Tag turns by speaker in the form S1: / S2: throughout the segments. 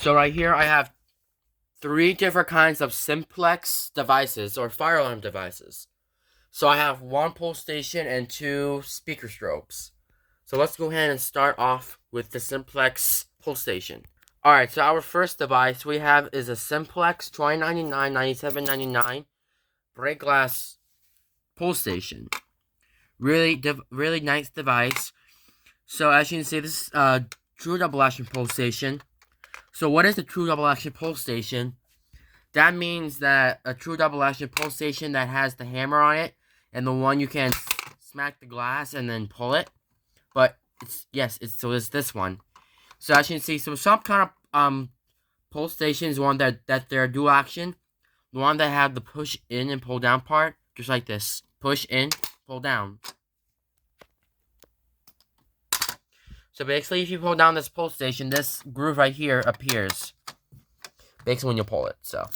S1: So right here I have three different kinds of Simplex devices or fire alarm devices. So I have one pull station and two speaker strobes. So let's go ahead and start off with the Simplex pull station. Alright, so our first device we have is a Simplex 2099 9799 break glass pull station. Really nice device. So as you can see, this is a true double action pull station. So what is a true double action pull station? That means that a true double action pull station that has the hammer on it, and the one you can smack the glass and then pull it. But it's this one. So as you can see, so some kind of pull stations, one that they're dual action, the one that have the push in and pull down part, just like this, push in, pull down. So basically, if you pull down this pull station, this groove right here appears. Basically, when you pull it, so.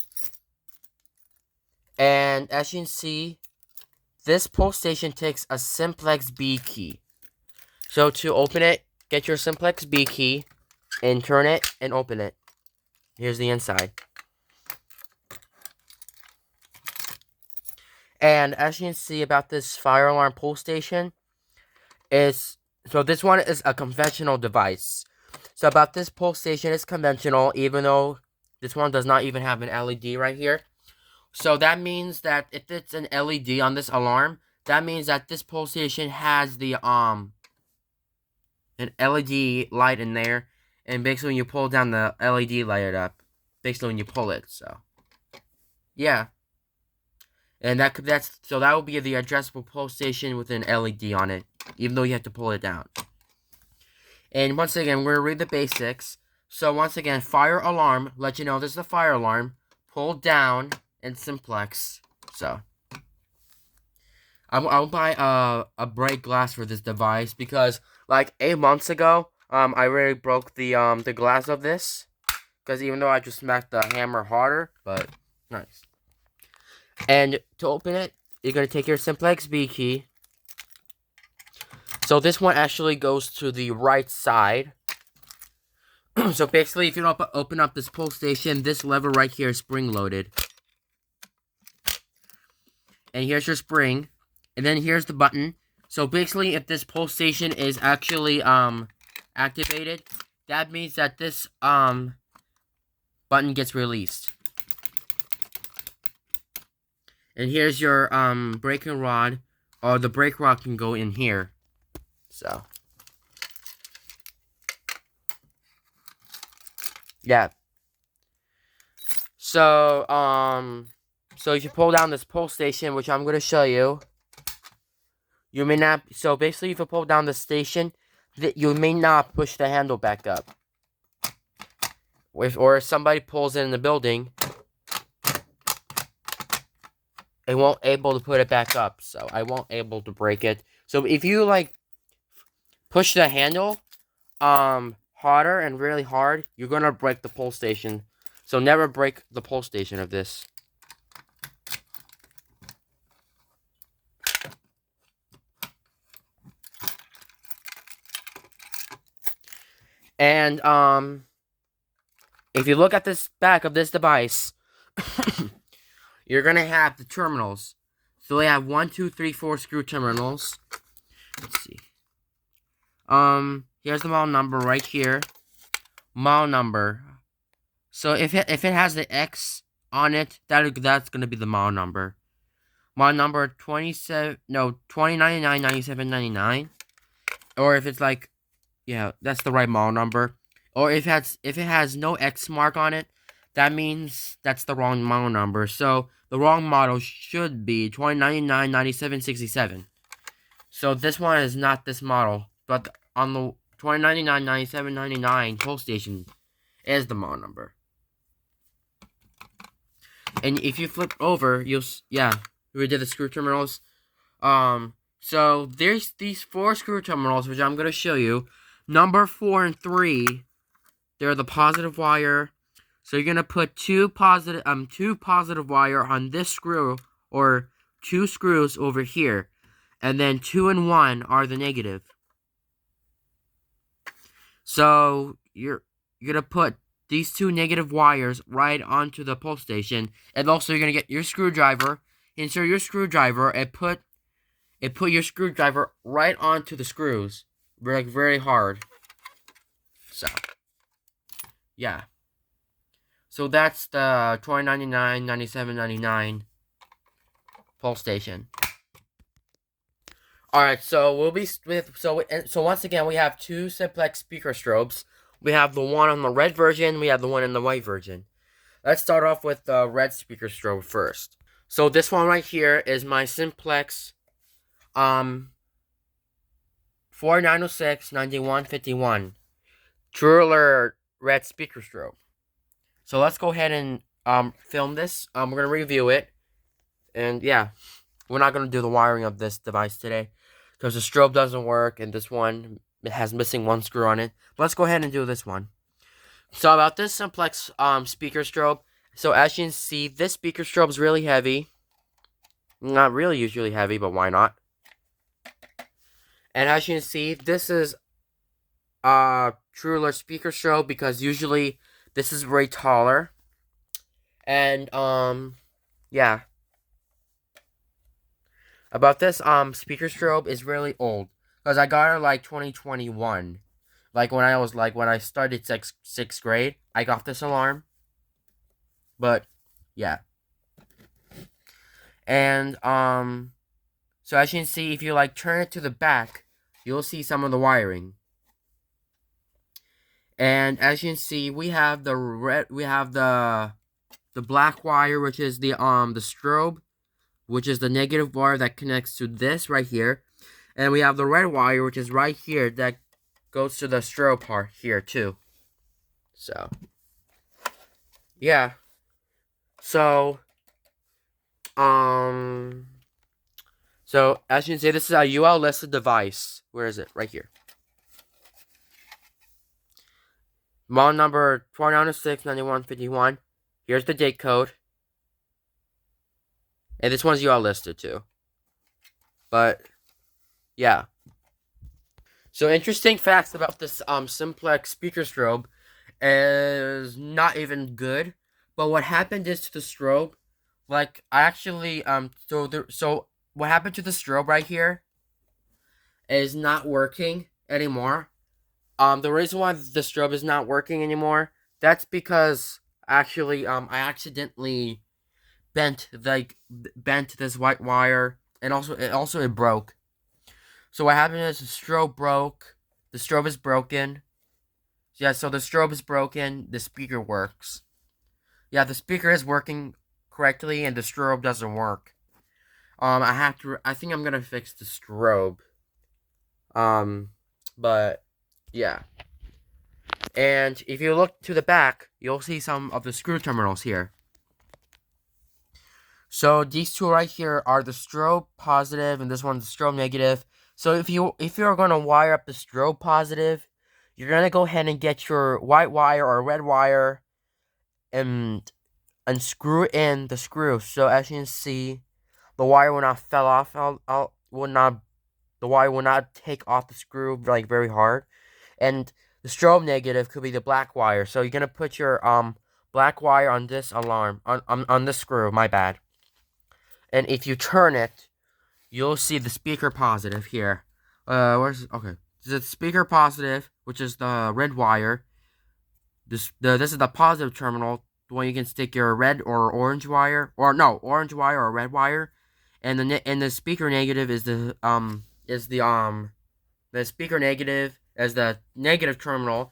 S1: And as you can see, this pull station takes a Simplex B key. So to open it, get your Simplex B key, and turn it, and open it. Here's the inside. And as you can see about this fire alarm pull station, so this one is a conventional device. So about this pull station, it's conventional, even though this one does not even have an LED right here. So that means that if it's an LED on this alarm, that means that this pull station has the an LED light in there, and basically when you pull down, the LED light up. Basically when you pull it, so yeah. And that will be the addressable pull station with an LED on it, even though you have to pull it down. And once again, we're gonna read the basics. So once again, fire alarm, let you know this is a fire alarm, pull down, and Simplex. So I'll buy a break glass for this device because like 8 months ago, I really broke the glass of this. Because even though I just smacked the hammer harder, but nice. And to open it, you're gonna take your Simplex B key. So this one actually goes to the right side. So basically, if you don't open up this pull station, this lever right here is spring loaded. And here's your spring. And then here's the button. So basically, if this pull station is actually activated, that means that this button gets released. And here's your braking rod, or the brake rod can go in here. So yeah. So so if you pull down this pull station, which I'm gonna show you, you may not. So basically, if you pull down the station, you may not push the handle back up. Or if somebody pulls in the building, it won't able to put it back up. So I won't able to break it. So if you like push the handle harder and really hard, you're gonna break the pull station. So never break the pull station of this. And if you look at this back of this device, you're gonna have the terminals. So they have 1, 2, 3, 4 screw terminals. Let's see. Here's the model number right here. Model number. So if it has the X on it, that's gonna be the model number. Model number 2099 9799. Or if it's like, yeah, that's the right model number. Or if it has no X mark on it, that means that's the wrong model number. So the wrong model should be 2099 9767. So this one is not this model, but on the 2099 9799 pull station is the model number. And if you flip over, we did the screw terminals. So there's these 4 screw terminals, which I'm gonna show you. Number 4 and 3, they're the positive wire. So you're gonna put two positive wire on this screw, or 2 screws over here, and then 2 and 1 are the negative. So you're gonna put these two negative wires right onto the pole station, and also you're gonna get your screwdriver, insert your screwdriver, and put your screwdriver right onto the screws, like very hard. So yeah, so that's the $20.99, $97.99 pole station. All right, so we'll be with so once again we have two Simplex speaker strobes. We have the one on the red version. We have the one in the white version. Let's start off with the red speaker strobe first. So this one right here is my Simplex 4906 9151 True Alert red speaker strobe. So let's go ahead and film this. We're gonna review it, and yeah, we're not gonna do the wiring of this device today because the strobe doesn't work, and this one it has missing one screw on it. But let's go ahead and do this one. So about this Simplex speaker strobe. So as you can see, this speaker strobe is really heavy. Not really usually heavy, but why not? And as you can see, this is True Alert speaker strobe because usually this is way taller. And yeah. About this speaker strobe is really old because I got it like 2021. Like when I started sixth grade, I got this alarm. But yeah. And so as you can see, if you like turn it to the back, you'll see some of the wiring. And as you can see, we have the black wire, which is the strobe, which is the negative wire that connects to this right here. And we have the red wire, which is right here, that goes to the strobe part here too. So yeah. So so as you can see, this is a UL listed device. Where is it? Right here. Model number 4906 9151. Here's the date code. And this one's UL listed too. But yeah. So interesting facts about this Simplex speaker strobe is not even good. But what happened is to the strobe, like I actually so what happened to the strobe right here is not working anymore. The reason why the strobe is not working anymore, that's because actually I accidentally bent this white wire, and also it broke. So what happened is the strobe broke. The strobe is broken. Yeah, so the strobe is broken. The speaker works. Yeah, the speaker is working correctly, and the strobe doesn't work. I think I'm gonna fix the strobe. But yeah. And if you look to the back, you'll see some of the screw terminals here. So these two right here are the strobe positive, and this one's the strobe negative. So if you're gonna wire up the strobe positive, you're gonna go ahead and get your white wire or red wire and unscrew in the screw. So as you can see, the wire will not fall off. The wire will not take off the screw like very hard. And the strobe negative could be the black wire. So you're gonna put your black wire on this alarm on this screw. My bad. And if you turn it, you'll see the speaker positive here. Okay? This is the speaker positive, which is the red wire. This is the positive terminal, the one you can stick your red or orange wire, or no, orange wire or red wire. And the speaker negative is the speaker negative as the negative terminal.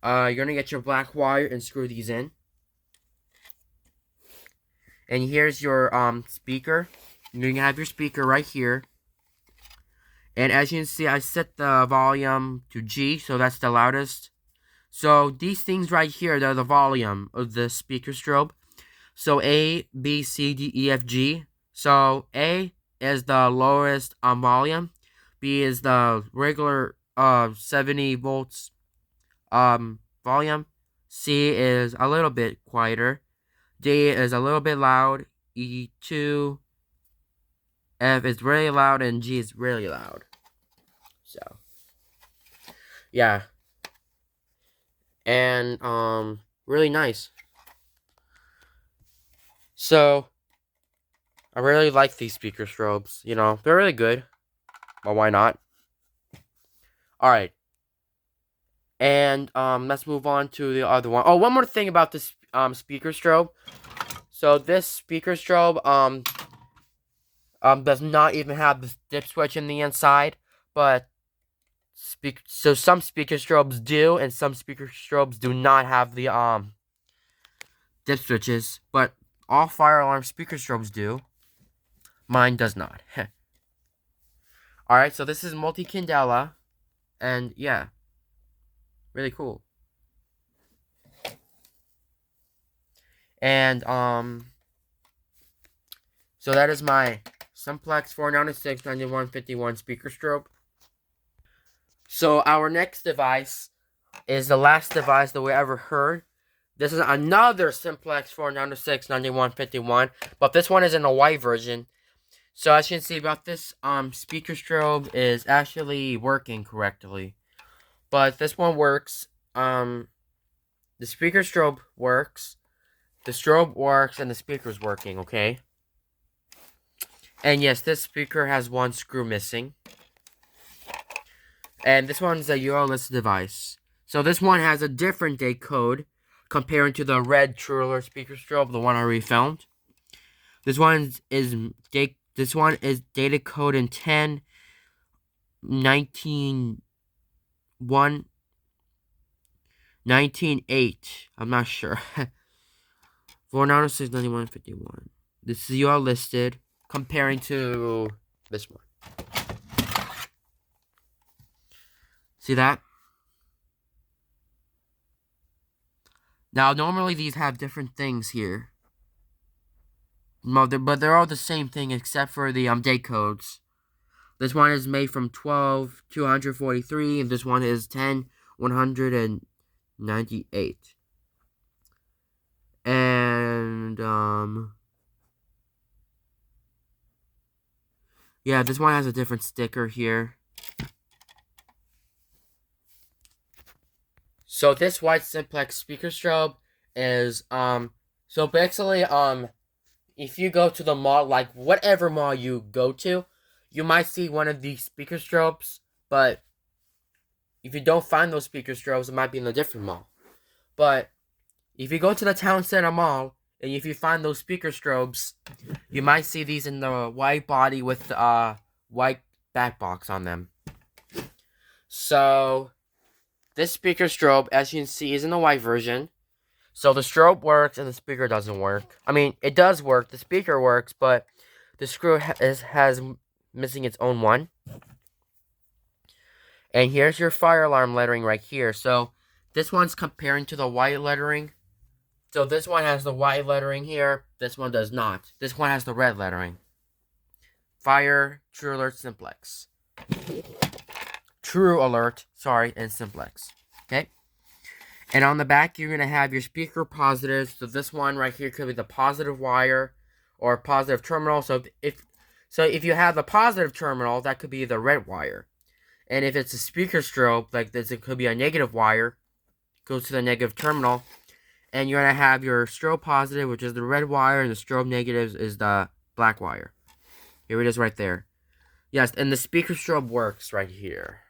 S1: You're gonna get your black wire and screw these in. And here's your speaker. You're gonna have your speaker right here. And as you can see, I set the volume to G, so that's the loudest. So these things right here, they're the volume of the speaker strobe. So A, B, C, D, E, F, G. So A is the lowest volume. B is the regular 70 volts volume. C is a little bit quieter. D is a little bit loud. E2, F is really loud, and G is really loud. So yeah. And really nice. So, I really like these speaker strobes. You know, they're really good. Well, why not? Alright. And, let's move on to the other one. Oh, one more thing about this, speaker strobe. So, this speaker strobe, does not even have the dip switch in the inside. But, so some speaker strobes do, and some speaker strobes do not have the, dip switches. But, all fire alarm speaker strobes do. Mine does not. Alright, so this is multi-candela. And, yeah. Really cool. And, so that is my Simplex 496 9151 speaker strobe. So our next device is the last device that we ever heard. This is another Simplex 496 9151, but this one is in a white version. So as you can see, about this speaker strobe is actually working correctly. But this one works. The speaker strobe works. The strobe works and the speaker's working, okay? And yes, this speaker has one screw missing. And this one's a Euroless device. So this one has a different date code comparing to the red True Alert speaker strobe, the one I already filmed. This one is data code in 10 19 1 19.8. I'm not sure. 496 9151. This is UL listed comparing to this one. See that? Now, normally these have different things here. But they're all the same thing except for the date codes. This one is made from 12/243, and this one is 10/198. And yeah, this one has a different sticker here. So this white Simplex speaker strobe is so basically if you go to the mall, like whatever mall you go to, you might see one of these speaker strobes, but if you don't find those speaker strobes, it might be in a different mall. But if you go to the town center mall, and if you find those speaker strobes, you might see these in the white body with the white back box on them. So this speaker strobe, as you can see, is in the white version. So the strobe works and the speaker doesn't work. I mean, it does work. The speaker works, but the screw has missing its own one. And here's your fire alarm lettering right here. So this one's comparing to the white lettering. So this one has the white lettering here. This one does not. This one has the red lettering. Fire, True Alert, Simplex. True Alert, sorry, and Simplex. Okay? And on the back, you're going to have your speaker positives. So this one right here could be the positive wire or positive terminal. So if you have the positive terminal, that could be the red wire. And if it's a speaker strobe, like this, it could be a negative wire. Goes to the negative terminal. And you're going to have your strobe positive, which is the red wire, and the strobe negatives is the black wire. Here it is right there. Yes, and the speaker strobe works right here.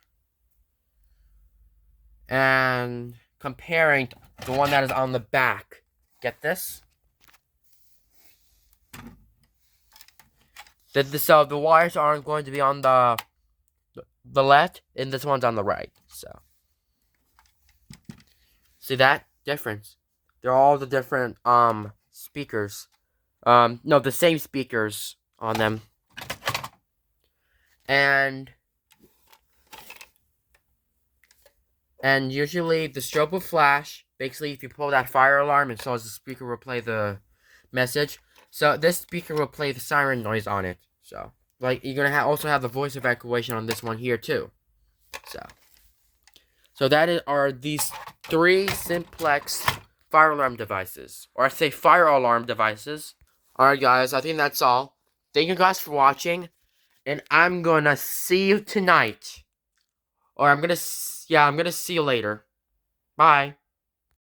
S1: And comparing the one that is on the back. Get this? So the wires aren't going to be on the left, and this one's on the right. So see that difference? They're all the different speakers. No, the same speakers on them. And usually the strobe will flash. Basically, if you pull that fire alarm, and so as the speaker will play the message. So this speaker will play the siren noise on it. So like you're gonna also have the voice evacuation on this one here too. So that are these 3 Simplex fire alarm devices, or I say fire alarm devices. Alright guys, I think that's all. Thank you guys for watching, and I'm gonna see you tonight. Or I'm gonna see you later. Bye.